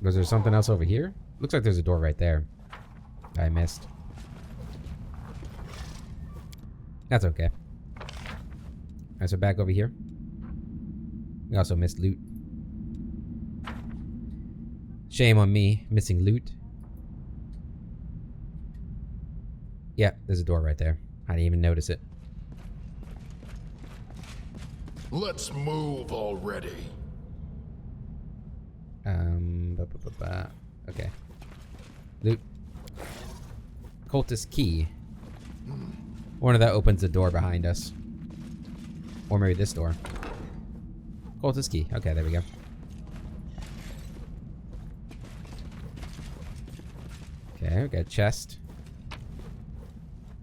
Was there something else over here? Looks like there's a door right there. I missed. That's okay. Alright, so back over here. We also missed loot. Shame on me, missing loot. Yeah, there's a door right there. I didn't even notice it. Let's move already. Okay. Loot. Cultist key. One of that opens the door behind us. Or maybe this door. Cultist key. Okay, there we go. Okay, we got a chest.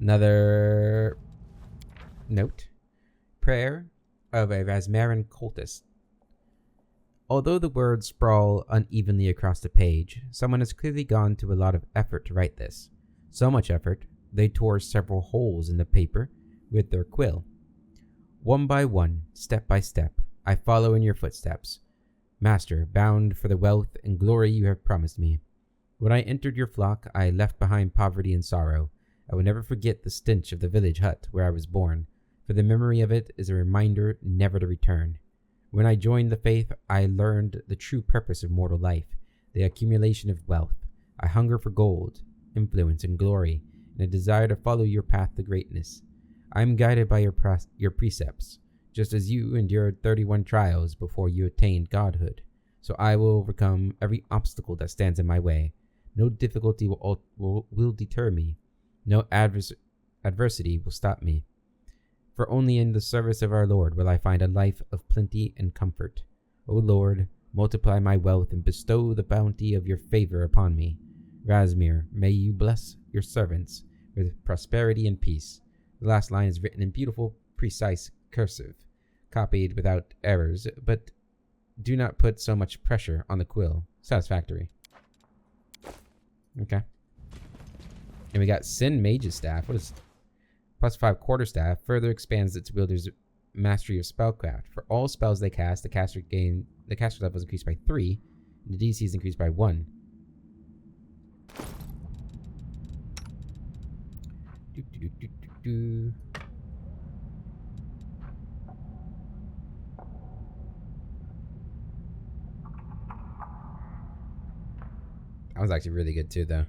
Another note. Prayer of a Rasmarin cultist. Although the words sprawl unevenly across the page, someone has clearly gone to a lot of effort to write this. So much effort, they tore several holes in the paper with their quill. One by one, step by step, I follow in your footsteps. Master, bound for the wealth and glory you have promised me. When I entered your flock, I left behind poverty and sorrow. I will never forget the stench of the village hut where I was born, for the memory of it is a reminder never to return. When I joined the faith, I learned the true purpose of mortal life, the accumulation of wealth. I hunger for gold, influence, and glory, and a desire to follow your path to greatness. I am guided by your precepts, just as you endured 31 trials before you attained godhood. So I will overcome every obstacle that stands in my way. No difficulty will deter me. No adversity will stop me. For only in the service of our Lord will I find a life of plenty and comfort. O Lord, multiply my wealth and bestow the bounty of your favor upon me. Rasmir, may you bless your servants with prosperity and peace. The last line is written in beautiful, precise cursive, copied without errors, but do not put so much pressure on the quill. Satisfactory. Okay. And we got Sin Mage's Staff. What is +5 quarterstaff? Further expands its wielder's mastery of spellcraft. For all spells they cast, the caster level is increased by 3, and the DC is increased by 1. That was actually really good too, though.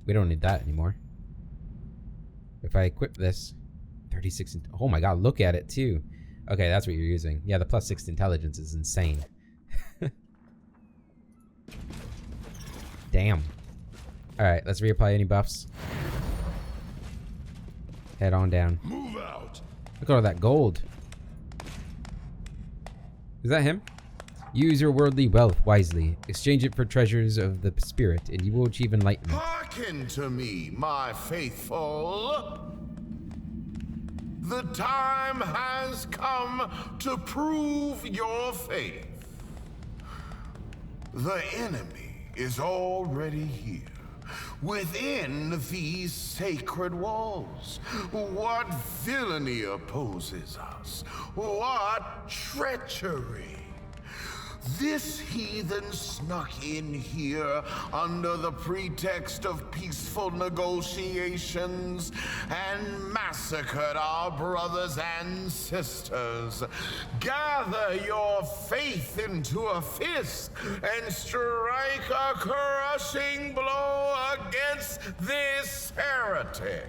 We don't need that anymore. If I equip this, 36. Oh my god, look at it too. Okay, that's what you're using. Yeah, the +6 intelligence is insane. Damn. All right, let's reapply any buffs. Head on down. Move out. Look at all that gold. Is that him? Use your worldly wealth wisely. Exchange it for treasures of the spirit, and you will achieve enlightenment. Hearken to me, my faithful. The time has come to prove your faith. The enemy is already here, within these sacred walls. What villainy opposes us? What treachery? This heathen snuck in here under the pretext of peaceful negotiations and massacred our brothers and sisters. Gather your faith into a fist and strike a crushing blow against this heretic.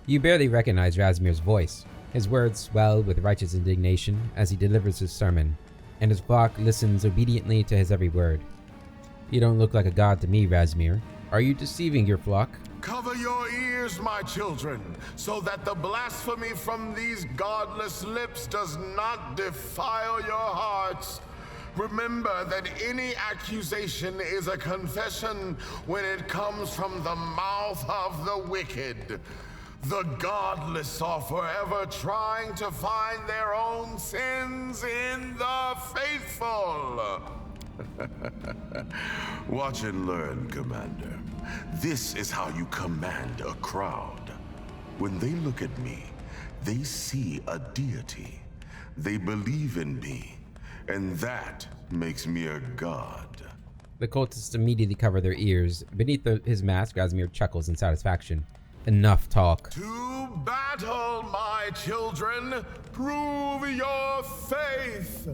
You barely recognize Rasmir's voice. His words swell with righteous indignation as he delivers his sermon, and his flock listens obediently to his every word. You don't look like a god to me, Rasmir. Are you deceiving your flock? Cover your ears, my children, so that the blasphemy from these godless lips does not defile your hearts. Remember that any accusation is a confession when it comes from the mouth of the wicked. The godless are forever trying to find their own sins in the faithful. Watch and learn, Commander. This is how you command a crowd. When they look at me, they see a deity. They believe in me, and that makes me a god. The cultists immediately cover their ears. Beneath his mask, Razmir chuckles in satisfaction. Enough talk. To battle, my children! Prove your faith!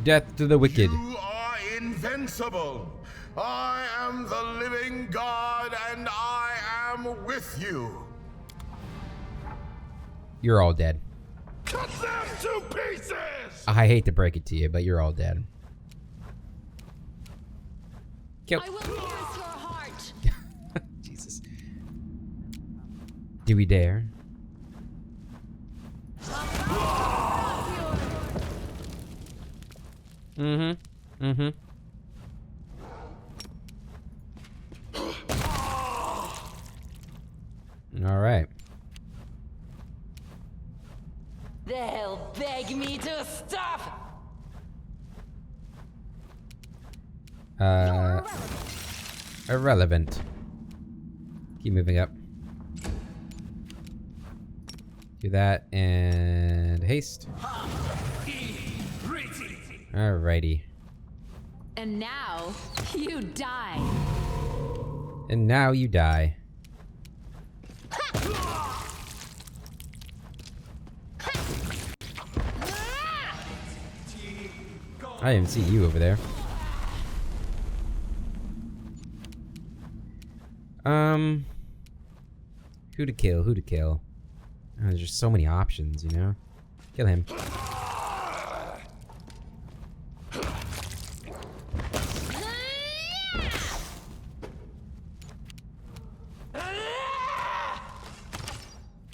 Death to the wicked. You are invincible! I am the living God, and I am with you! You're all dead. Cut them to pieces! I hate to break it to you, but you're all dead. Kill. I will pierce your heart. Jesus. Do we dare? Mm-hmm. Mm-hmm. All right. They'll beg me to stop. Irrelevant. Keep moving up. Do that and haste. Alrighty. And now you die. And now you die. I didn't see you over there. Who to kill? Who to kill? Oh, there's just so many options, you know? Kill him.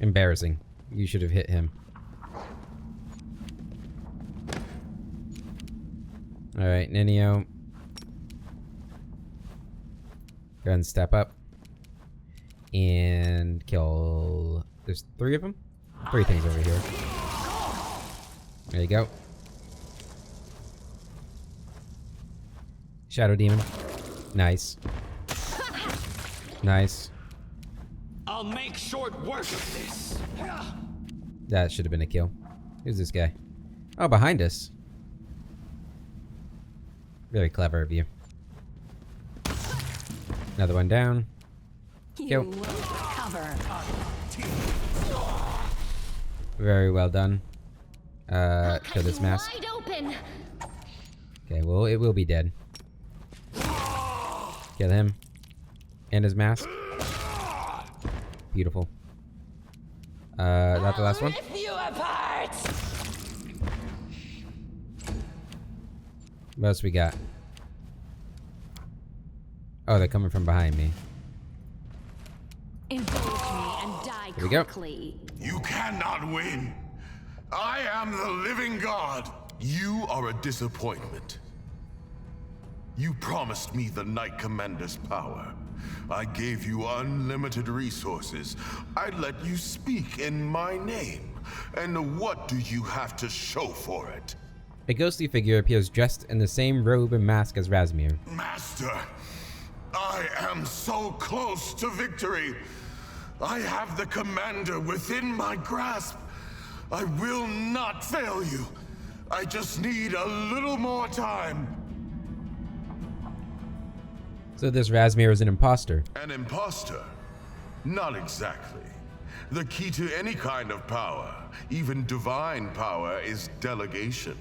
Embarrassing. You should have hit him. Alright, Ninio. Go ahead and step up. And kill... There's 3 of them? 3 things over here. There you go. Shadow Demon. Nice. Nice. I'll make short work of this. That should have been a kill. Who's this guy? Oh, behind us. Very clever of you. Another one down. You Kill. will cover. Very well done. Kill this mask. Wide open. Okay, well, it will be dead. Kill him. And his mask. Beautiful. That the last one? Rip you apart. What else we got? Oh, they're coming from behind me. Indulge me and die Here we go. quickly. You cannot win! I am the living God! You are a disappointment. You promised me the Knight Commander's power. I gave you unlimited resources. I let you speak in my name. And what do you have to show for it? A ghostly figure appears dressed in the same robe and mask as Razmir. Master, I am so close to victory. I have the commander within my grasp. I will not fail you. I just need a little more time. So this Razmir is an imposter. An imposter? Not exactly. The key to any kind of power, even divine power, is delegation.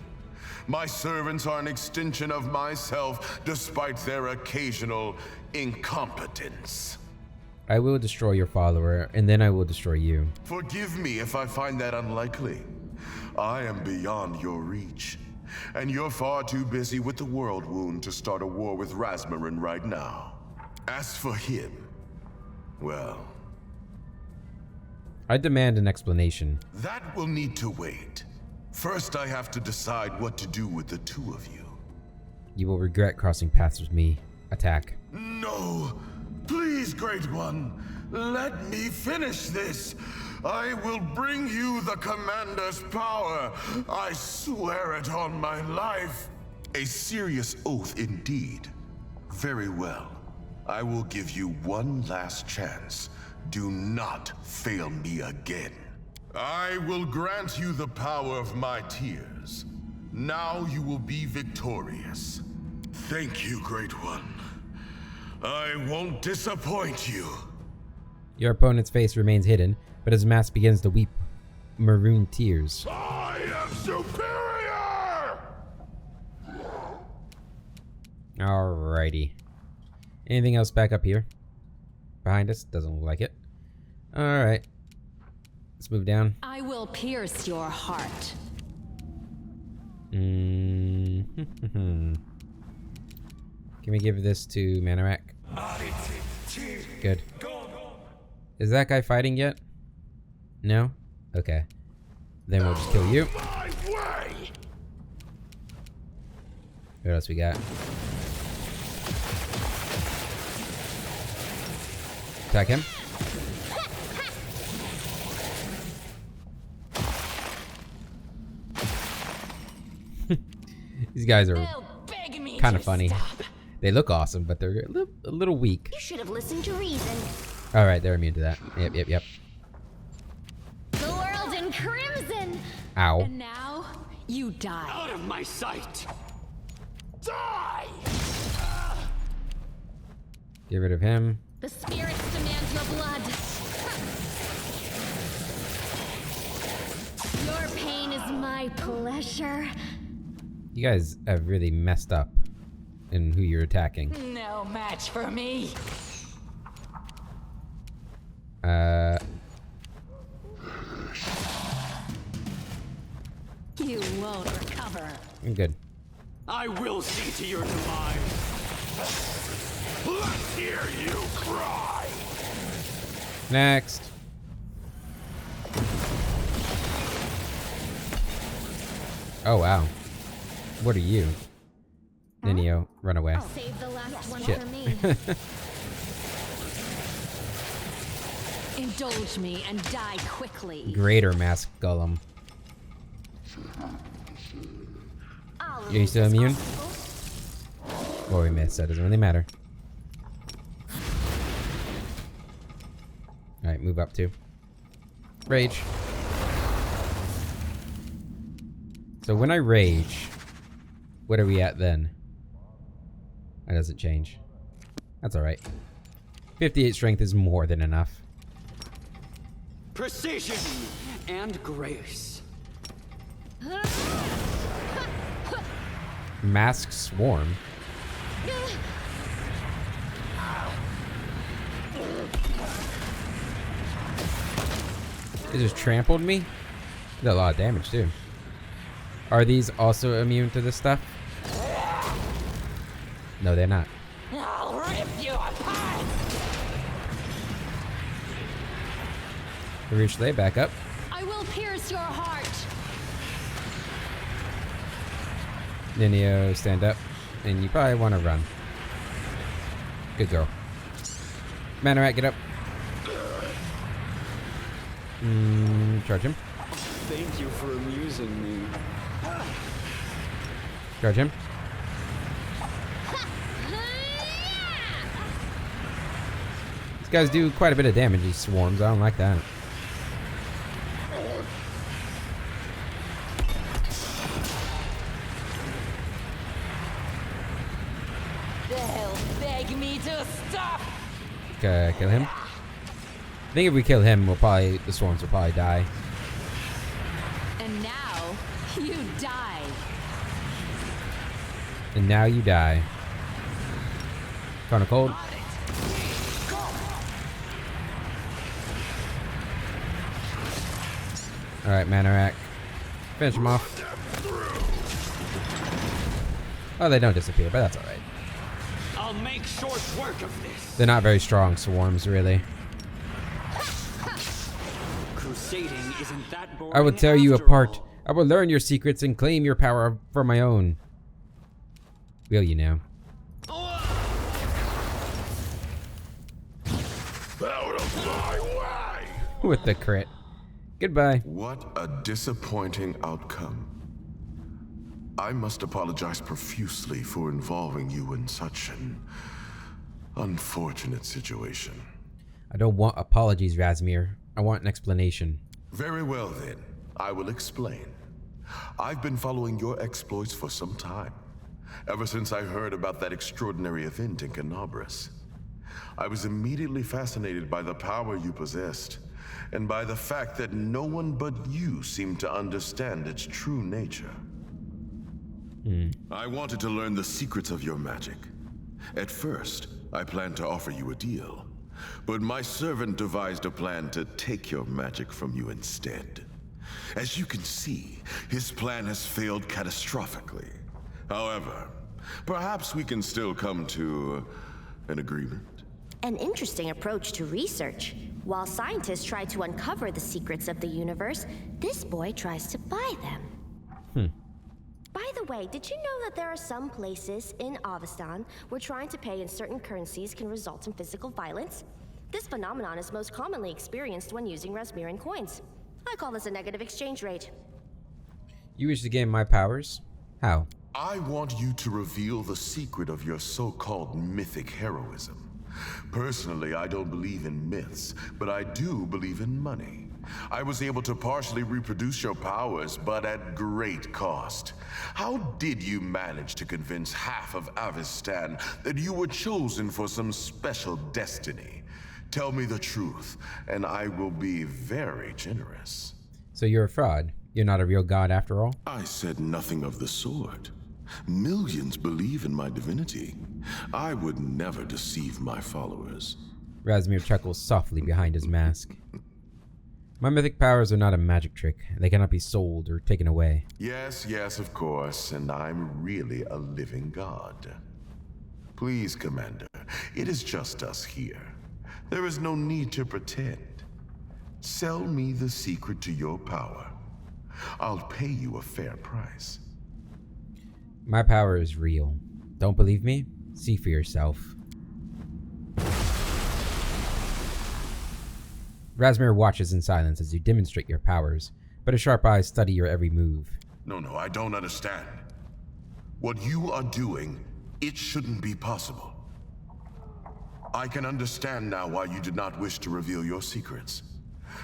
My servants are an extension of myself, despite their occasional incompetence. I will destroy your follower, and then I will destroy you. Forgive me if I find that unlikely. I am beyond your reach, and you're far too busy with the world wound to start a war with Razmir right now. As for him, well, I demand an explanation. that will need to wait. First, I have to decide what to do with the 2 of you. You will regret crossing paths with me. Attack. No! Please, Great One, let me finish this. I will bring you the Commander's power. I swear it on my life. A serious oath indeed. Very well. I will give you one last chance. Do not fail me again. I will grant you the power of my tears. Now you will be victorious. Thank you, Great One. I won't disappoint you. Your opponent's face remains hidden, but his mask begins to weep maroon tears. I am superior! Alrighty. Anything else back up here? Behind us? Doesn't look like it. Alright. Let's move down. I will pierce your heart. Can we give this to Manorak? Good. Is that guy fighting yet? No? Okay. Then we'll just kill you. What else we got? Attack him. These guys are They'll beg me kind to of funny. stop. They look awesome, but they're a little weak. You should have listened to reason. Alright, they're immune to that. Yep. The world in crimson. Ow. And now, you die. Out of my sight! Die! Get rid of him. The spirits demand your blood. Your pain is my pleasure. You guys have really messed up in who you're attacking. No match for me. You won't recover. I'm good. I will see to your demise. Let's hear you cry! Next. Oh, wow. What are you? Ninio, run away. Save the last one Shit. for me. Indulge me and die quickly. Greater Mask Golem. I'll Are you lose still this immune? obstacle. Or we missed, that doesn't really matter. Alright, move up too. Rage. So when I rage, what are we at then? That doesn't change. That's alright. 58 strength is more than enough. Precision and grace. Mask Swarm. It just trampled me? Did a lot of damage too. Are these also immune to this stuff? No, they're not. I'll rip you apart. Reach they back up. I will pierce your heart. Ninio, stand up. And you probably want to run. Good girl. Manorak, get up. Charge him. Thank you for amusing me. Charge him. These guys do quite a bit of damage, these swarms. I don't like that. They'll beg me to stop. Okay, kill him. I think if we kill him, the swarms will probably die. And now, you die. And now you die. Kinda cold. Alright, Manorak. Finish him off. Oh, they don't disappear, but that's alright. I'll make short work of this. They're not very strong swarms, really. Crusading isn't that boring. I will tear you after apart. all. I will learn your secrets and claim your power for my own. Will you now? Out of my way! With the crit. Goodbye. What a disappointing outcome. I must apologize profusely for involving you in such an unfortunate situation. I don't want apologies, Razmir. I want an explanation. Very well then, I will explain. I've been following your exploits for some time, ever since I heard about that extraordinary event in Canabras. I was immediately fascinated by the power you possessed, and by the fact that no one but you seemed to understand its true nature. I wanted to learn the secrets of your magic. At first, I planned to offer you a deal, but my servant devised a plan to take your magic from you instead. As you can see, his plan has failed catastrophically. However, perhaps we can still come to an agreement. An interesting approach to research. While scientists try to uncover the secrets of the universe, this boy tries to buy them. By the way, did you know that there are some places in Avestan where trying to pay in certain currencies can result in physical violence? This phenomenon is most commonly experienced when using Rasmiran coins. I call this a negative exchange rate. You wish to gain my powers? How? I want you to reveal the secret of your so-called mythic heroism. Personally, I don't believe in myths, but I do believe in money. I was able to partially reproduce your powers, but at great cost. How did you manage to convince half of Avestan that you were chosen for some special destiny? Tell me the truth, and I will be very generous. So you're a fraud. You're not a real god after all? I said nothing of the sort. Millions believe in my divinity. I would never deceive my followers. Razmir chuckles softly behind his mask. My mythic powers are not a magic trick. They cannot be sold or taken away. Yes, of course, and I'm really a living god. Please, Commander, it is just us here. There is no need to pretend. Sell me the secret to your power. I'll pay you a fair price. My power is real. Don't believe me? See for yourself. Razmir watches in silence as you demonstrate your powers, but his sharp eyes study your every move. No, I don't understand. What you are doing, it shouldn't be possible. I can understand now why you did not wish to reveal your secrets.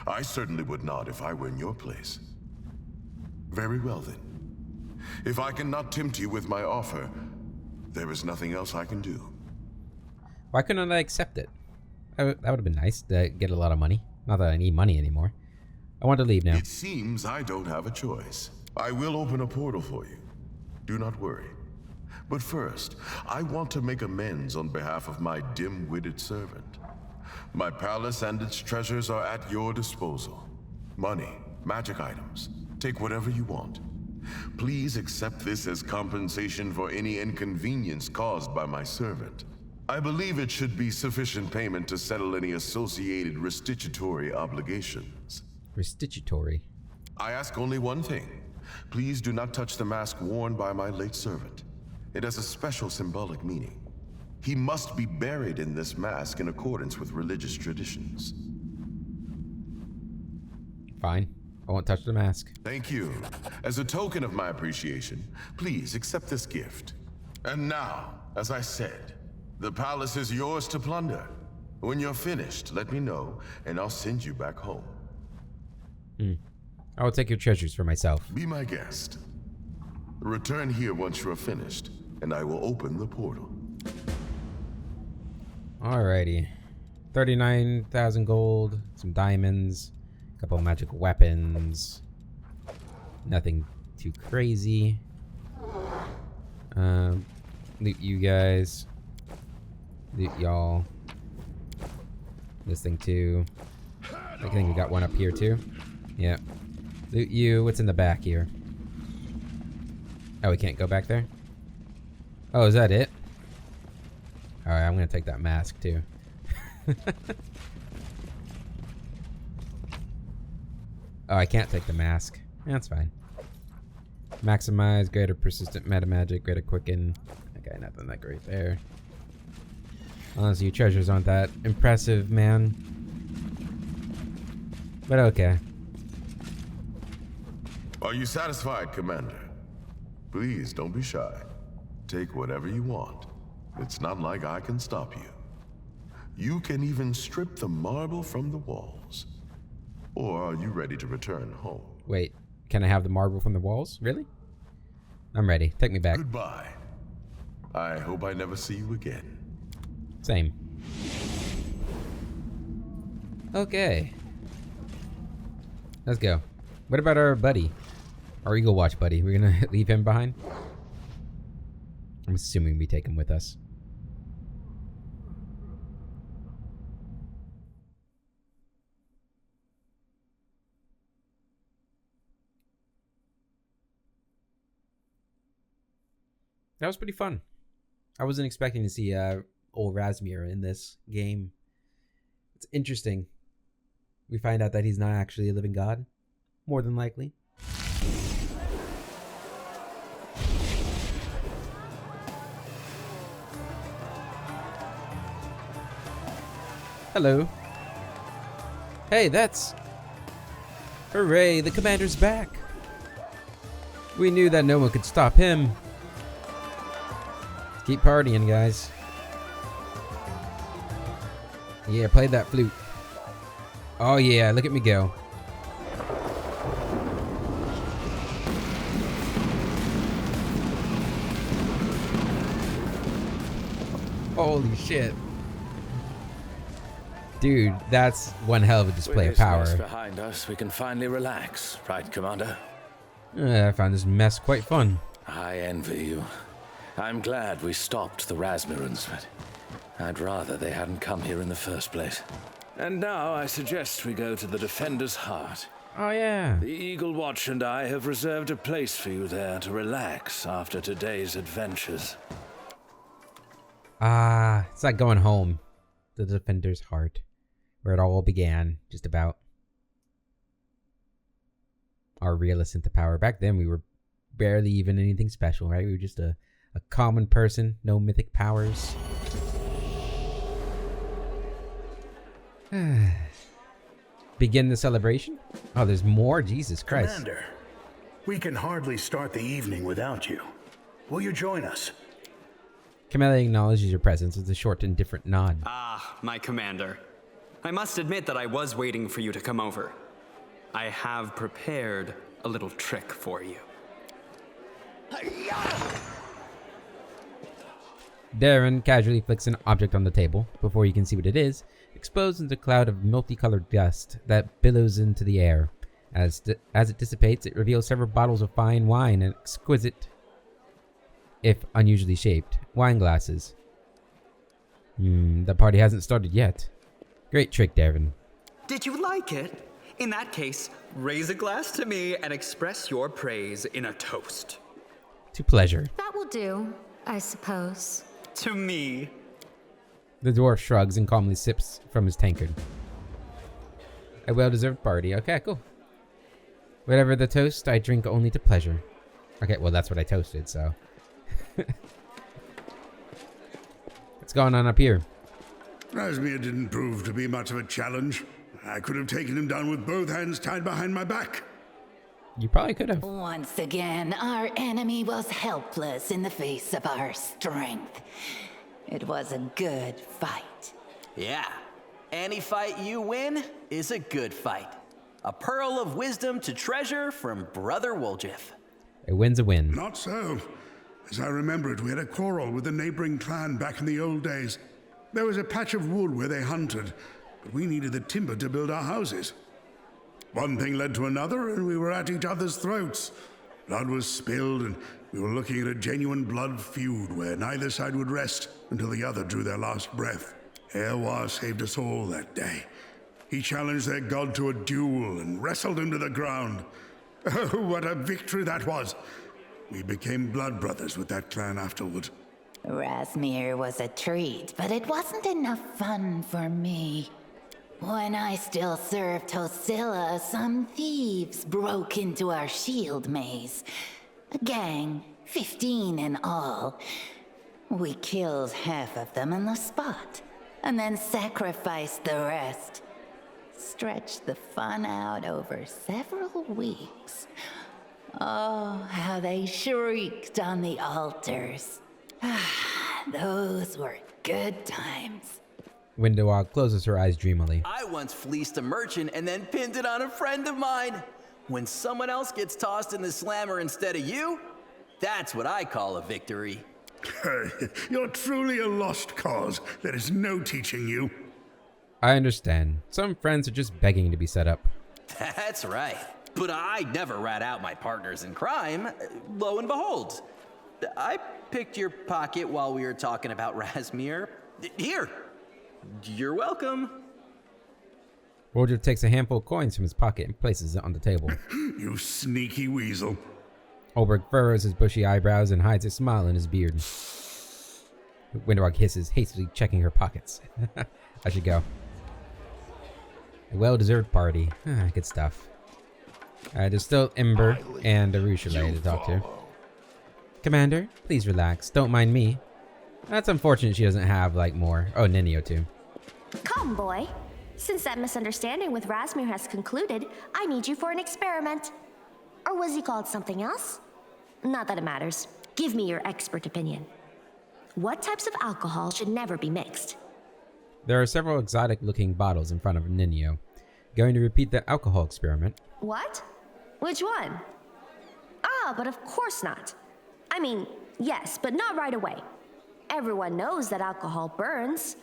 I certainly would not if I were in your place. Very well then. If I cannot tempt you with my offer, there is nothing else I can do. Why couldn't I accept it? That would have been nice to get a lot of money. Not that I need money anymore. I want to leave now. It seems I don't have a choice. I will open a portal for you. Do not worry. But first, I want to make amends on behalf of my dim-witted servant. My palace and its treasures are at your disposal. Money, magic items, take whatever you want. Please accept this as compensation for any inconvenience caused by my servant. I believe it should be sufficient payment to settle any associated restitutory obligations. Restitutory? I ask only one thing. Please do not touch the mask worn by my late servant. It has a special symbolic meaning. He must be buried in this mask in accordance with religious traditions. Fine. I won't touch the mask. Thank you. As a token of my appreciation, please accept this gift. And now, as I said, the palace is yours to plunder. When you're finished, let me know, and I'll send you back home. I will take your treasures for myself. Be my guest. Return here once you are finished, and I will open the portal. Alrighty. 39,000 gold, some diamonds, a couple of magic weapons. Nothing too crazy. Loot you guys. Loot y'all. This thing too. I think we got one up here too. Yeah. Loot you. What's in the back here? Oh, we can't go back there? Oh, is that it? Alright, I'm gonna take that mask too. Oh, I can't take the mask. That's fine. Maximize, greater persistent meta magic, greater quicken. Okay, nothing that great there. Honestly, your treasures aren't that impressive, man. But okay. Are you satisfied, Commander? Please, don't be shy. Take whatever you want. It's not like I can stop you. You can even strip the marble from the walls. Or are you ready to return home? Wait, can I have the marble from the walls? Really? I'm ready. Take me back. Goodbye. I hope I never see you again. Same. Okay. Let's go. What about our buddy? Our Eagle Watch buddy? We're gonna leave him behind? I'm assuming we take him with us. That was pretty fun. I wasn't expecting to see old Razmir in this game. It's interesting. We find out that he's not actually a living god, more than likely. Hello. Hey, that's... Hooray, the commander's back. We knew that no one could stop him. Keep partying, guys. Yeah, play that flute. Oh yeah, look at me go. Holy shit. Dude, that's one hell of a display of power. With this mess behind us, we can finally relax, right, Commander? I found this mess quite fun. I envy you. I'm glad we stopped the Razmirans, but I'd rather they hadn't come here in the first place. And now I suggest we go to the Defender's Heart. Oh yeah. The Eagle Watch and I have reserved a place for you there to relax after today's adventures. Ah, it's like going home. The Defender's Heart. Where it all began, just about. Our real ascent to power. Back then we were barely even anything special, right? We were just a common person, no mythic powers. Begin the celebration? Oh, there's more? Jesus Christ. Commander, we can hardly start the evening without you. Will you join us? Kamala acknowledges your presence with a short and different nod. Ah, my commander. I must admit that I was waiting for you to come over. I have prepared a little trick for you. Darren casually flicks an object on the table before you can see what it is, exposing a cloud of multicolored dust that billows into the air. As it dissipates, it reveals several bottles of fine wine and exquisite, if unusually shaped, wine glasses. The party hasn't started yet. Great trick, Darren. Did you like it? In that case, raise a glass to me and express your praise in a toast. To pleasure. That will do, I suppose. To me. The dwarf shrugs and calmly sips from his tankard. A well-deserved party. Okay, cool. Whatever the toast, I drink only to pleasure. Okay, well, that's what I toasted, so. What's going on up here? Razmir didn't prove to be much of a challenge. I could have taken him down with both hands tied behind my back. You probably could have. Once again, our enemy was helpless in the face of our strength. It was a good fight. Yeah. Any fight you win is a good fight. A pearl of wisdom to treasure from Brother Woljif. A win's a win. Not so. As I remember it, we had a quarrel with a neighboring clan back in the old days. There was a patch of wood where they hunted, but we needed the timber to build our houses. One thing led to another, and we were at each other's throats. Blood was spilled, and we were looking at a genuine blood feud where neither side would rest until the other drew their last breath. Erwa saved us all that day. He challenged their god to a duel and wrestled him to the ground. Oh, what a victory that was! We became blood brothers with that clan afterward. Razmir was a treat, but it wasn't enough fun for me. When I still served Tosilla, some thieves broke into our shield maze. A gang, 15 in all. We killed half of them on the spot, and then sacrificed the rest. Stretched the fun out over several weeks. Oh, how they shrieked on the altars. Those were good times. Windowalk closes her eyes dreamily. I once fleeced a merchant and then pinned it on a friend of mine. When someone else gets tossed in the slammer instead of you, that's what I call a victory. You're truly a lost cause. There is no teaching you. I understand. Some friends are just begging to be set up. That's right. But I never rat out my partners in crime. Lo and behold, I picked your pocket while we were talking about Razmir. Here. You're welcome. Wardrobe takes a handful of coins from his pocket and places it on the table. You sneaky weasel. Olberg furrows his bushy eyebrows and hides a smile in his beard. Windowalk hisses, hastily checking her pockets. I should go. A well-deserved party. Good stuff. There's still Ember and Arushale to talk to. Commander, please relax. Don't mind me. That's unfortunate she doesn't have, like, more. Oh, Nenio too. Come, boy. Since that misunderstanding with Razmir has concluded, I need you for an experiment. Or was he called something else? Not that it matters. Give me your expert opinion. What types of alcohol should never be mixed? There are several exotic-looking bottles in front of Nenio. Going to repeat the alcohol experiment. What? Which one? Ah, but of course not. I mean, yes, but not right away. Everyone knows that alcohol burns.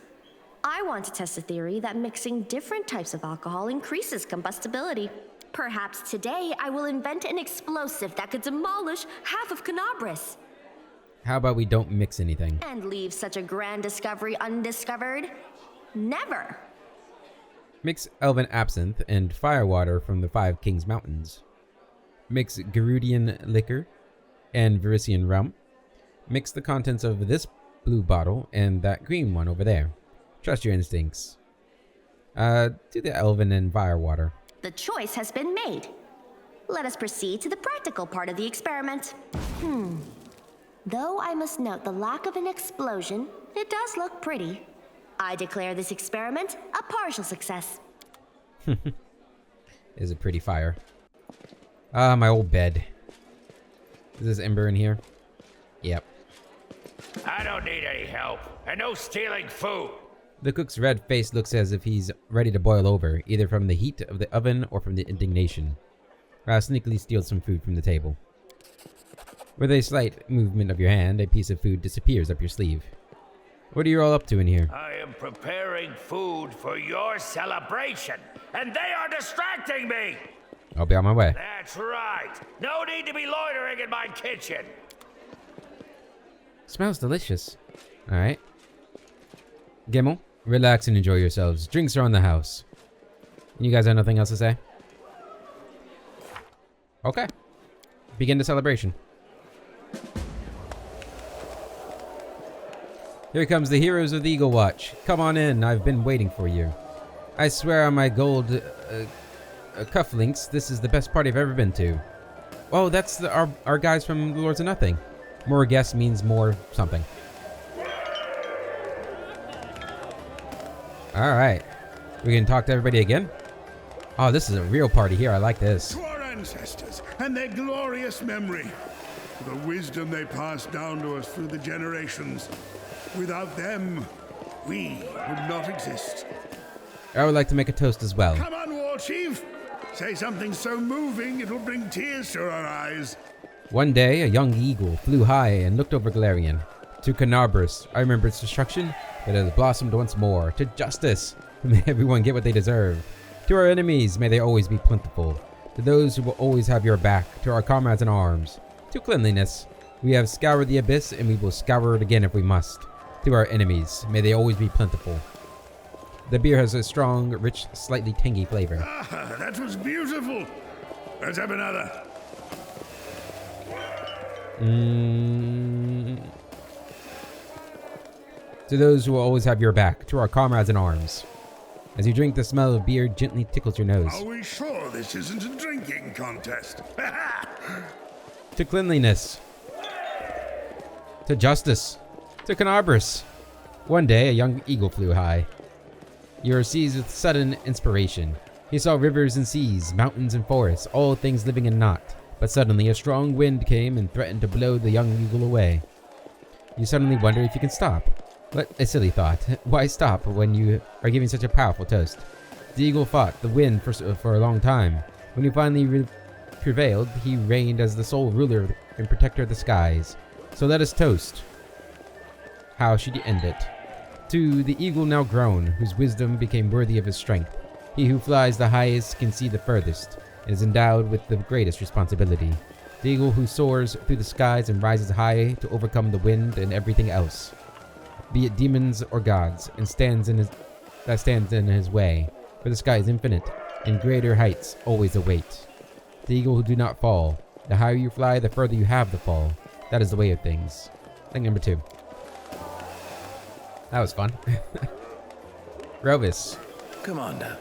I want to test the theory that mixing different types of alcohol increases combustibility. Perhaps today I will invent an explosive that could demolish half of Canabris. How about we don't mix anything? And leave such a grand discovery undiscovered? Never. Mix Elven Absinthe and Firewater from the Five Kings Mountains. Mix Gerudian Liquor and Verisian Rum. Mix the contents of this blue bottle and that green one over there. Trust your instincts. Do the Elven and Firewater. The choice has been made. Let us proceed to the practical part of the experiment. Though I must note the lack of an explosion, it does look pretty. I declare this experiment a partial success. Is a pretty fire. Ah, my old bed. Is this Ember in here? Yep. I don't need any help, and no stealing food. The cook's red face looks as if he's ready to boil over, either from the heat of the oven or from the indignation. Sneakily steals some food from the table. With a slight movement of your hand, a piece of food disappears up your sleeve. What are you all up to in here? I am preparing food for your celebration, and they are distracting me! I'll be on my way. That's right. No need to be loitering in my kitchen. Smells delicious. Alright. Gimel, relax and enjoy yourselves. Drinks are on the house. You guys have nothing else to say? Okay. Begin the celebration. Here comes the heroes of the Eagle Watch. Come on in, I've been waiting for you. I swear on my gold cufflinks, this is the best party I've ever been to. Oh, that's our guys from the Lords of Nothing. More guests means more something. Alright. We can talk to everybody again? Oh, this is a real party here. I like this. To our ancestors and their glorious memory. For the wisdom they passed down to us through the generations. Without them, we would not exist. I would like to make a toast as well. Come on, War Chief. Say something so moving it will bring tears to our eyes. One day, a young eagle flew high and looked over Galarian. To Canabris, I remember its destruction, but it has blossomed once more. To justice, may everyone get what they deserve. To our enemies, may they always be plentiful. To those who will always have your back, to our comrades in arms. To cleanliness, we have scoured the abyss and we will scour it again if we must. To our enemies, may they always be plentiful. The beer has a strong, rich, slightly tangy flavor. Ah, that was beautiful. Let's have another. To those who will always have your back, to our comrades in arms. As you drink, the smell of beer gently tickles your nose. Are we sure this isn't a drinking contest? To cleanliness. To justice. To Canabris. One day, a young eagle flew high. You were seized with sudden inspiration. He saw rivers and seas, mountains and forests, all things living and not. But suddenly, a strong wind came and threatened to blow the young eagle away. You suddenly wonder if you can stop. What a silly thought. Why stop when you are giving such a powerful toast? The eagle fought the wind for a long time. When he finally prevailed, he reigned as the sole ruler and protector of the skies. So let us toast. How should you end it? To the eagle now grown, whose wisdom became worthy of his strength. He who flies the highest can see the furthest, and is endowed with the greatest responsibility. The eagle who soars through the skies and rises high to overcome the wind and everything else, be it demons or gods, and stands in his way. For the sky is infinite, and greater heights always await. The eagle who do not fall. The higher you fly, the further you have to fall. That is the way of things. Thing number 2. That was fun. Rovis. Commander.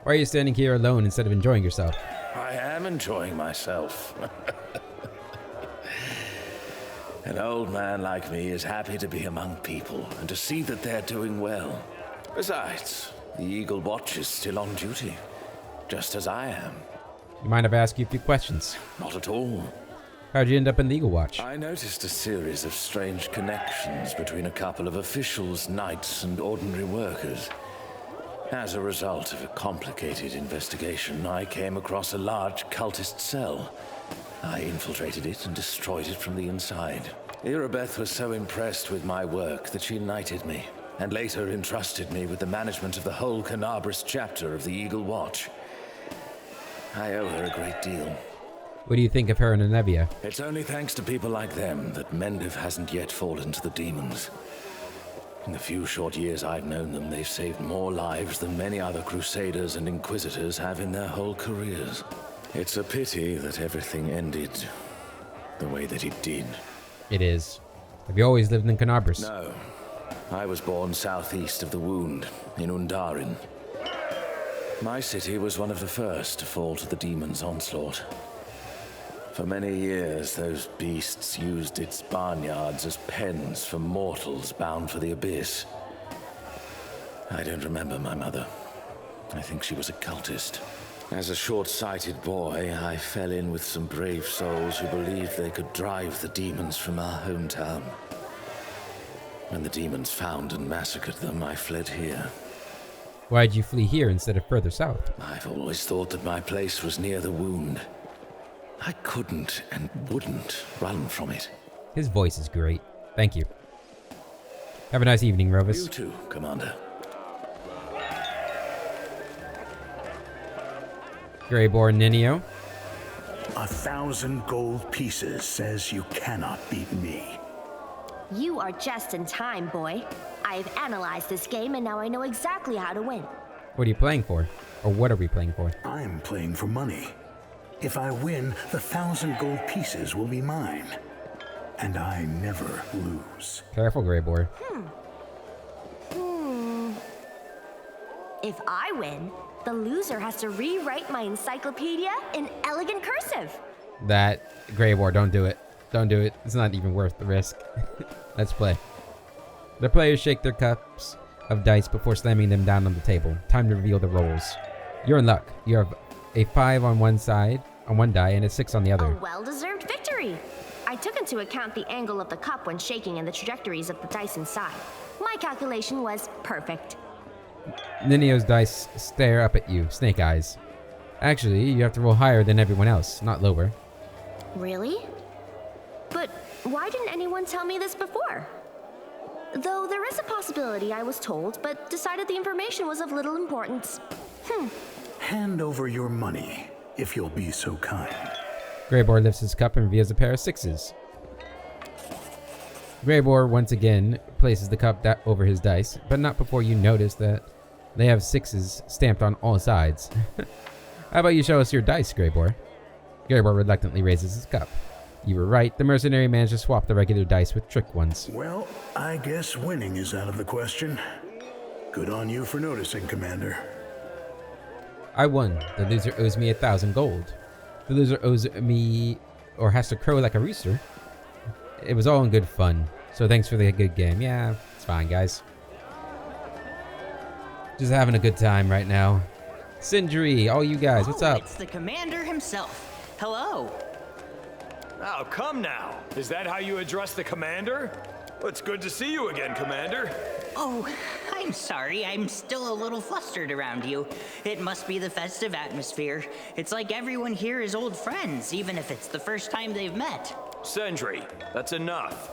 Why are you standing here alone instead of enjoying yourself? I am enjoying myself. An old man like me is happy to be among people and to see that they're doing well. Besides, the Eagle Watch is still on duty, just as I am. You mind if I ask you a few questions? Not at all. How'd you end up in the Eagle Watch? I noticed a series of strange connections between a couple of officials, knights, and ordinary workers. As a result of a complicated investigation, I came across a large cultist cell. I infiltrated it and destroyed it from the inside. Irabeth was so impressed with my work that she knighted me, and later entrusted me with the management of the whole Canabris chapter of the Eagle Watch. I owe her a great deal. What do you think of her and Anevia? It's only thanks to people like them that Mendiv hasn't yet fallen to the demons. In the few short years I've known them, they've saved more lives than many other Crusaders and Inquisitors have in their whole careers. It's a pity that everything ended the way that it did. It is. Have you always lived in Canabris? No. I was born southeast of the Wound, in Undarin. My city was one of the first to fall to the demons' onslaught. For many years, those beasts used its barnyards as pens for mortals bound for the abyss. I don't remember my mother. I think she was a cultist. As a short-sighted boy, I fell in with some brave souls who believed they could drive the demons from our hometown. When the demons found and massacred them, I fled here. Why'd you flee here instead of further south? I've always thought that my place was near the Wound. I couldn't and wouldn't run from it. His voice is great. Thank you. Have a nice evening, Rovis. You too, Commander. Greyborn Ninio. 1,000 gold pieces says you cannot beat me. You are just in time, boy. I've analyzed this game and now I know exactly how to win. What are you playing for? Or what are we playing for? I'm playing for money. If I win, the 1,000 gold pieces will be mine. And I never lose. Careful, Greybor. If I win, the loser has to rewrite my encyclopedia in elegant cursive. That, Greybor, don't do it. Don't do it. It's not even worth the risk. Let's play. The players shake their cups of dice before slamming them down on the table. Time to reveal the rolls. You're in luck. You have a 5 on one side, on one die, and a 6 on the other. A well-deserved victory. I took into account the angle of the cup when shaking and the trajectories of the dice inside. My calculation was perfect. Ninio's dice stare up at you, snake eyes. Actually, you have to roll higher than everyone else, not lower. Really? But why didn't anyone tell me this before? Though there is a possibility I was told, but decided the information was of little importance. Hand over your money, if you'll be so kind. Greybor lifts his cup and reveals a pair of 6s. Greybor once again places the cup over his dice, but not before you notice that they have 6s stamped on all sides. How about you show us your dice, Greybor? Greybor reluctantly raises his cup. You were right, the mercenary managed to swap the regular dice with trick ones. Well, I guess winning is out of the question. Good on you for noticing, Commander. I won. The loser owes me 1,000 gold. The loser owes me, or has to crow like a rooster. It was all in good fun, so thanks for the good game. Yeah, it's fine, guys. Just having a good time right now. Sindri, all you guys, what's up? It's the commander himself. Hello. Oh, come now. Is that how you address the commander? Well, it's good to see you again, Commander. Oh, I'm sorry. I'm still a little flustered around you. It must be the festive atmosphere. It's like everyone here is old friends, even if it's the first time they've met. Sentry, that's enough.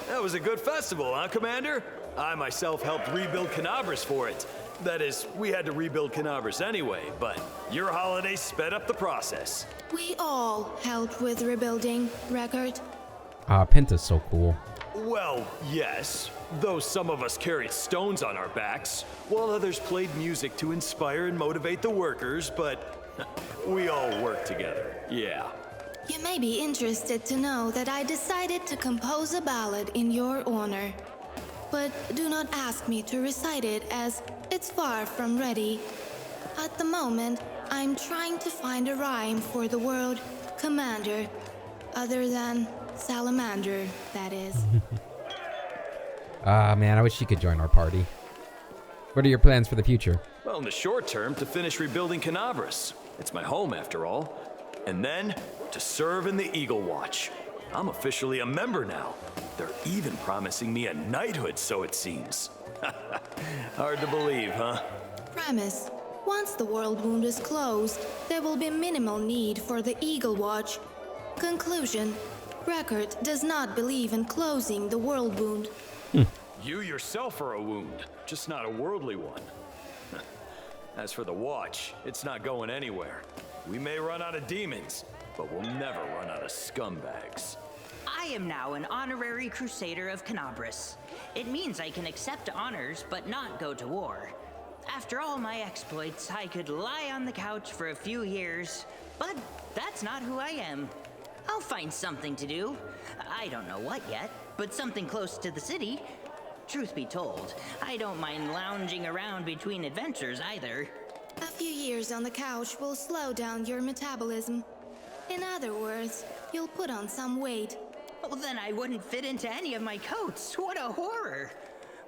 That was a good festival, huh, Commander? I myself helped rebuild Canabras for it. That is, we had to rebuild Canabras anyway, but your holiday sped up the process. We all helped with rebuilding, Record. Penta's so cool. Well, yes. Though some of us carried stones on our backs, while others played music to inspire and motivate the workers, but we all worked together, yeah. You may be interested to know that I decided to compose a ballad in your honor. But do not ask me to recite it, as it's far from ready. At the moment, I'm trying to find a rhyme for the word commander, other than salamander, that is. Man, I wish she could join our party. What are your plans for the future? Well, in the short term, to finish rebuilding Canabras. It's my home, after all. And then, to serve in the Eagle Watch. I'm officially a member now. They're even promising me a knighthood, so it seems. Hard to believe, huh? Premise. Once the World Wound is closed, there will be minimal need for the Eagle Watch. Conclusion. Record does not believe in closing the World Wound. You yourself are a wound, just not a worldly one. As for the Watch, it's not going anywhere. We may run out of demons, but we'll never run out of scumbags. I am now an honorary crusader of Canabras. It means I can accept honors but not go to war. After all my exploits, I could lie on the couch for a few years, but that's not who I am. I'll find something to do. I don't know what yet, but something close to the city. Truth be told, I don't mind lounging around between adventures either. A few years on the couch will slow down your metabolism. In other words, you'll put on some weight. Well, then I wouldn't fit into any of my coats. What a horror.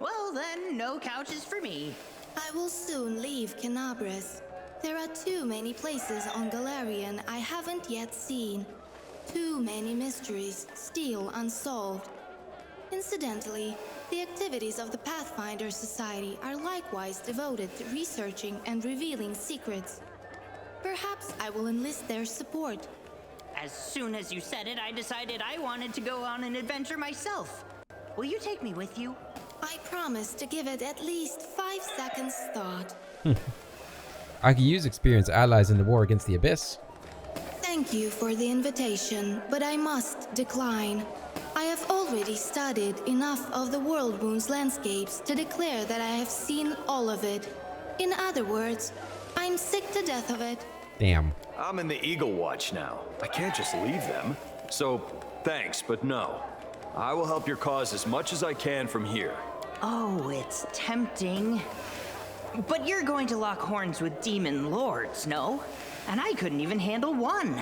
Well, then, no couches for me. I will soon leave Canabras. There are too many places on Galarian I haven't yet seen. Too many mysteries still unsolved. Incidentally, the activities of the Pathfinder Society are likewise devoted to researching and revealing secrets. Perhaps I will enlist their support. As soon as you said it, I decided I wanted to go on an adventure myself. Will you take me with you? I promise to give it at least 5 seconds thought. I could use experienced allies in the war against the Abyss. Thank you for the invitation, but I must decline. I have already studied enough of the World Wound's landscapes to declare that I have seen all of it. In other words, I'm sick to death of it. Damn. I'm in the Eagle Watch now. I can't just leave them. So, thanks, but no. I will help your cause as much as I can from here. Oh, it's tempting. But you're going to lock horns with demon lords, no? And I couldn't even handle one.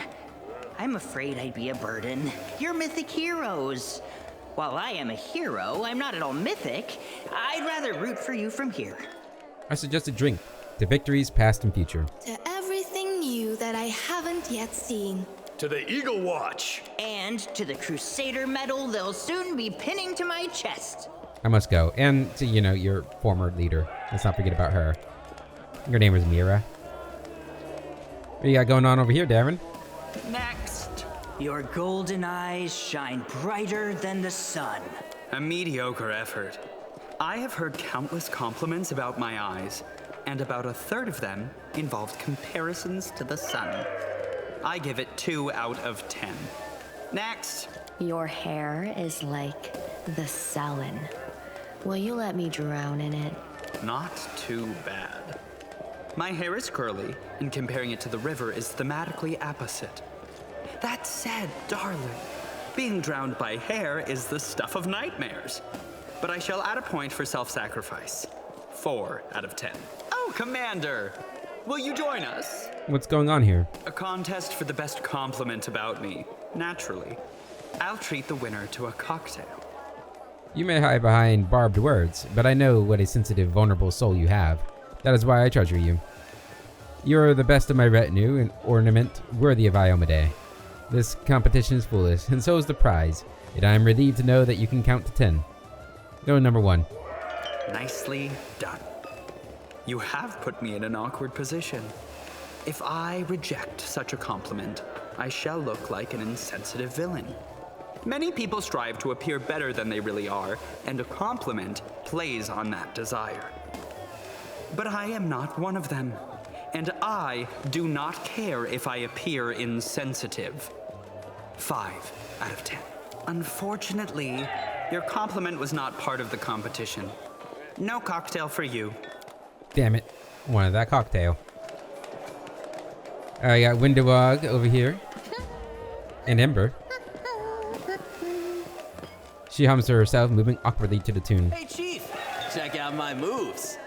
I'm afraid I'd be a burden. You're mythic heroes. While I am a hero, I'm not at all mythic. I'd rather root for you from here. I suggest a drink to victories past and future. To everything new that I haven't yet seen. To the Eagle Watch. And to the Crusader medal they'll soon be pinning to my chest. I must go. And to, your former leader. Let's not forget about her. Her name was Mira. What do you got going on over here, Darren? Next. Your golden eyes shine brighter than the sun. A mediocre effort. I have heard countless compliments about my eyes, and about a third of them involved comparisons to the sun. I give it 2 out of 10. Next. Your hair is like the Selin. Will you let me drown in it? Not too bad. My hair is curly, and comparing it to the river is thematically opposite. That said, darling, being drowned by hair is the stuff of nightmares. But I shall add a point for self-sacrifice. 4 out of 10. Oh, Commander! Will you join us? What's going on here? A contest for the best compliment about me. Naturally. I'll treat the winner to a cocktail. You may hide behind barbed words, but I know what a sensitive, vulnerable soul you have. That is why I treasure you. You're the best of my retinue, an ornament worthy of Iomedae. This competition is foolish, and so is the prize, yet I am relieved to know that you can count to 10. Go number 1. Nicely done. You have put me in an awkward position. If I reject such a compliment, I shall look like an insensitive villain. Many people strive to appear better than they really are, and a compliment plays on that desire. But I am not one of them, and I do not care if I appear insensitive. 5 out of 10. Unfortunately, your compliment was not part of the competition. No cocktail for you. Damn it. Wanted that cocktail. I got Windowog over here. And Ember. She hums to herself, moving awkwardly to the tune. Hey, Chief! Check out my moves.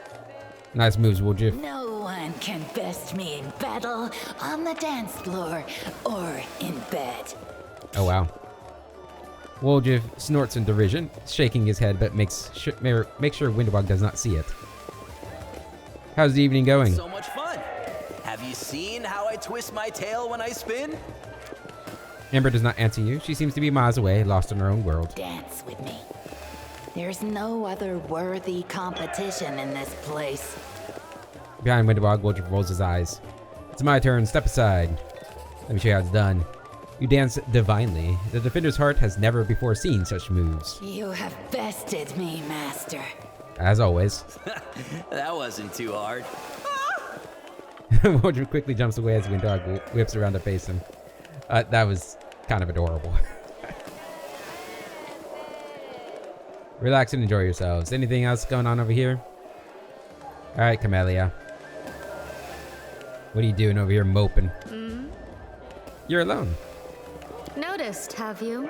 Nice moves, Woljif. No one can best me in battle, on the dance floor, or in bed. Oh, wow. Woljif snorts in derision, shaking his head, but makes sure Windowog does not see it. How's the evening going? So much fun. Have you seen how I twist my tail when I spin? Ember does not answer you. She seems to be miles away, lost in her own world. Dance with me. There's no other worthy competition in this place. Behind Windowog, Woljif rolls his eyes. It's my turn. Step aside. Let me show you how it's done. You dance divinely. The defender's heart has never before seen such moves. You have bested me, Master. As always. That wasn't too hard. Woljif quickly jumps away as Windowog whips around to face him. That was kind of adorable. Relax and enjoy yourselves. Anything else going on over here? Alright, Camellia. What are you doing over here moping? You're alone. Noticed, have you?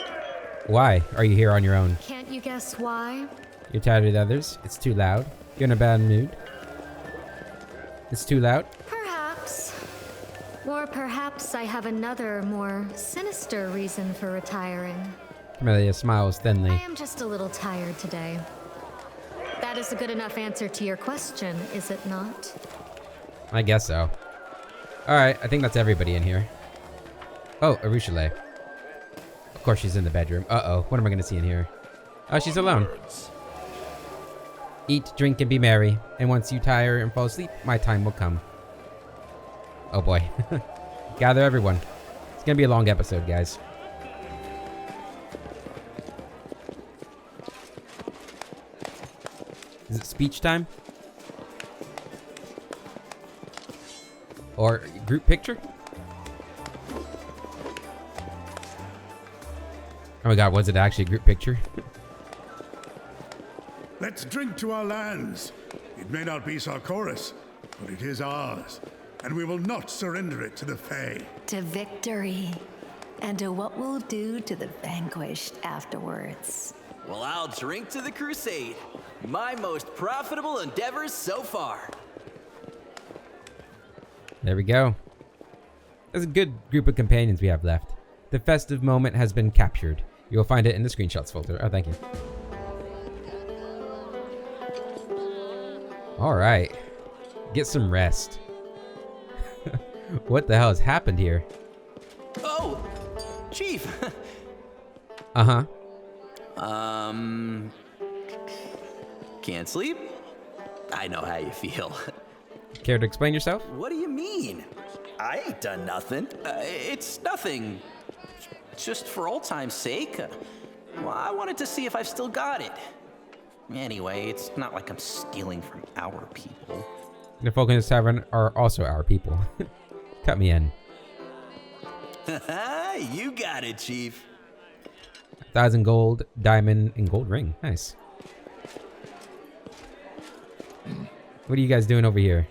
Why are you here on your own? Can't you guess why? You're tired of the others? It's too loud? You're in a bad mood? It's too loud? Perhaps. Or perhaps I have another, more sinister reason for retiring. Camellia smiles thinly. I am just a little tired today. That is a good enough answer to your question, is it not? I guess so. Alright, I think that's everybody in here. Oh, Arushale. Of course she's in the bedroom. Uh-oh, what am I gonna see in here? Oh, she's alone. Eat, drink, and be merry. And once you tire and fall asleep, my time will come. Oh boy. Gather everyone. It's gonna be a long episode, guys. Is it speech time? Or group picture? Oh my god, was it actually a group picture? Let's drink to our lands. It may not be Sarkoris, but it is ours, and we will not surrender it to the Fae. To victory, and to what we'll do to the vanquished afterwards. Well, I'll drink to the crusade. My most profitable endeavors so far. There we go. There's a good group of companions we have left. The festive moment has been captured. You'll find it in the screenshots folder. Oh, thank you. Alright. Get some rest. What the hell has happened here? Oh, Chief. Uh-huh. Can't sleep? I know how you feel. Care to explain yourself? What do you mean? I ain't done nothing. It's nothing. Just for old time's sake. Well, I wanted to see if I've still got it. Anyway, it's not like I'm stealing from our people. The folk in this tavern are also our people. Cut me in. You got it, Chief. 1,000 gold, diamond, and gold ring. Nice. What are you guys doing over here?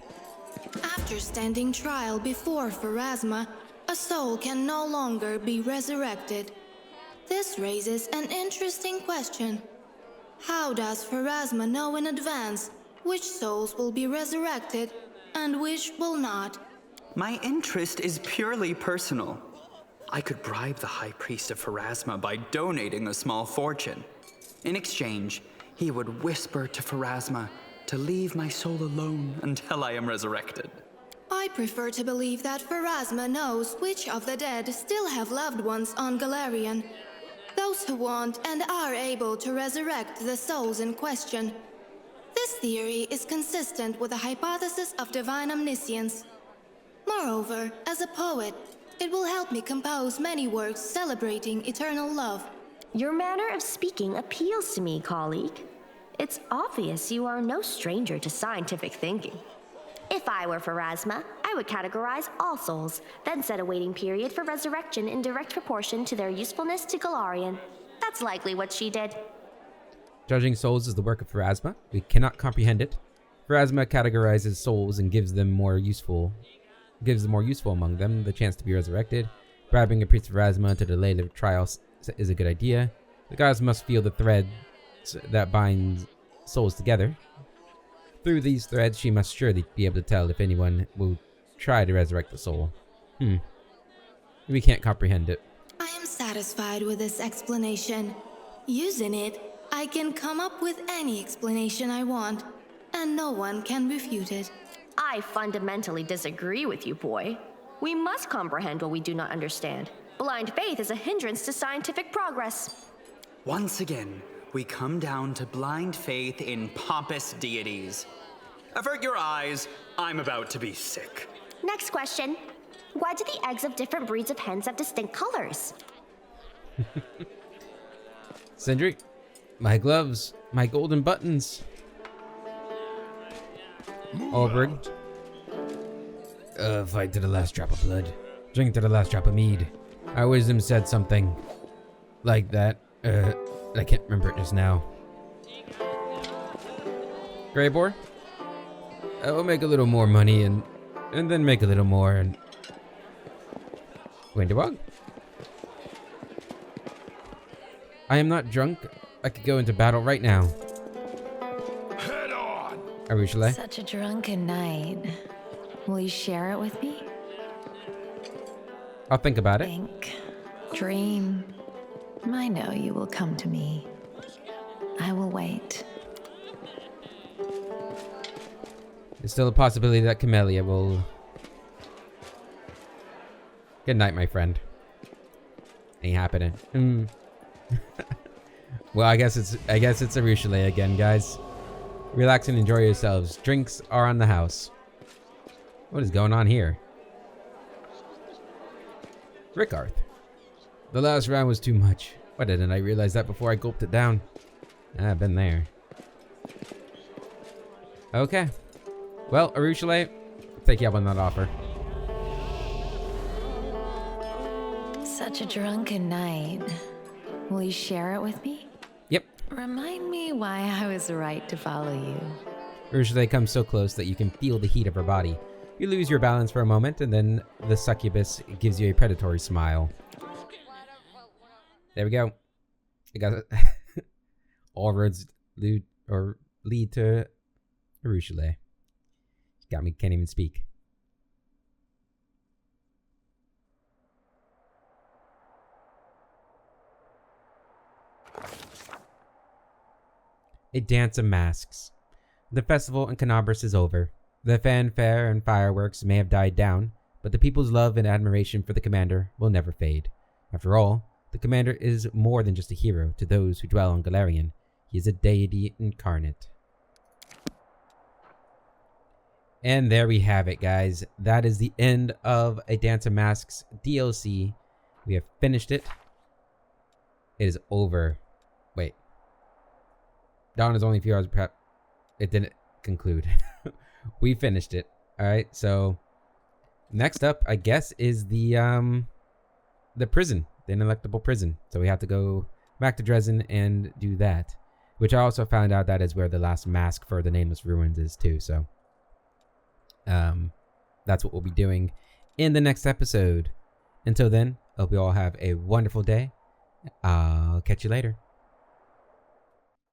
After standing trial before Pharasma, a soul can no longer be resurrected. This raises an interesting question. How does Pharasma know in advance which souls will be resurrected and which will not? My interest is purely personal. I could bribe the High Priest of Pharasma by donating a small fortune. In exchange, he would whisper to Pharasma to leave my soul alone until I am resurrected. I prefer to believe that Pharasma knows which of the dead still have loved ones on Galarian. Those those who want and are able to resurrect the souls in question. This theory is consistent with the hypothesis of divine omniscience. Moreover, as a poet, it will help me compose many works celebrating eternal love. Your manner of speaking appeals to me, colleague. It's obvious you are no stranger to scientific thinking. If I were Pharasma, I would categorize all souls, then set a waiting period for resurrection in direct proportion to their usefulness to Golarion. That's likely what she did. Judging souls is the work of Pharasma. We cannot comprehend it. Pharasma categorizes souls and gives the more useful among them the chance to be resurrected. Bribing a priest of Pharasma to delay the trial is a good idea. The gods must feel the threads that bind souls together. Through these threads, she must surely be able to tell if anyone will try to resurrect the soul. We can't comprehend it. I am satisfied with this explanation. Using it, I can come up with any explanation I want, and no one can refute it. I fundamentally disagree with you, boy. We must comprehend what we do not understand. Blind faith is a hindrance to scientific progress. Once again, we come down to blind faith in pompous deities. Avert your eyes, I'm about to be sick. Next question. Why do the eggs of different breeds of hens have distinct colors? Sindri, my gloves, my golden buttons. Olberg. Fight to the last drop of blood. Drink to the last drop of mead. Our wisdom said something like that. I can't remember it just now. Greybor? I will make a little more money and then make a little more and... Winterbog? I am not drunk. I could go into battle right now. Head on! Arueshalae? Such a drunken night. Will you share it with me? I'll think about it. Think. Dream. I know you will come to me. I will wait. There's still a possibility that Camellia will... Good night, my friend. Ain't happening. Well, I guess it's Arueshalae again, guys. Relax and enjoy yourselves. Drinks are on the house. What is going on here? Rickarth. The last round was too much. Why didn't I realize that before I gulped it down? I've been there. Okay. Well, Arueshalae, take you up on that offer. Such a drunken night. Will you share it with me? Yep. Remind me why I was right to follow you. Arueshalae comes so close that you can feel the heat of her body. You lose your balance for a moment, and then the succubus gives you a predatory smile. There we go. I got it. All roads lead to Arueshalae. Got me, can't even speak. A dance of masks. The festival in Kenabres is over. The fanfare and fireworks may have died down, but the people's love and admiration for the commander will never fade. After all, the commander is more than just a hero to those who dwell on Golarion. He is a deity incarnate. And there we have it, guys. That is the end of A Dance of Masks DLC. We have finished it. It is over. Wait. Dawn is only a few hours prep. It didn't conclude. We finished it. Alright, so next up, I guess, is the prison. The ineluctable prison. So we have to go back to Dresden and do that. Which I also found out that is where the last mask for the Nameless Ruins is too, so that's what we'll be doing in the next episode. Until then, hope you all have a wonderful day. I'll catch you later.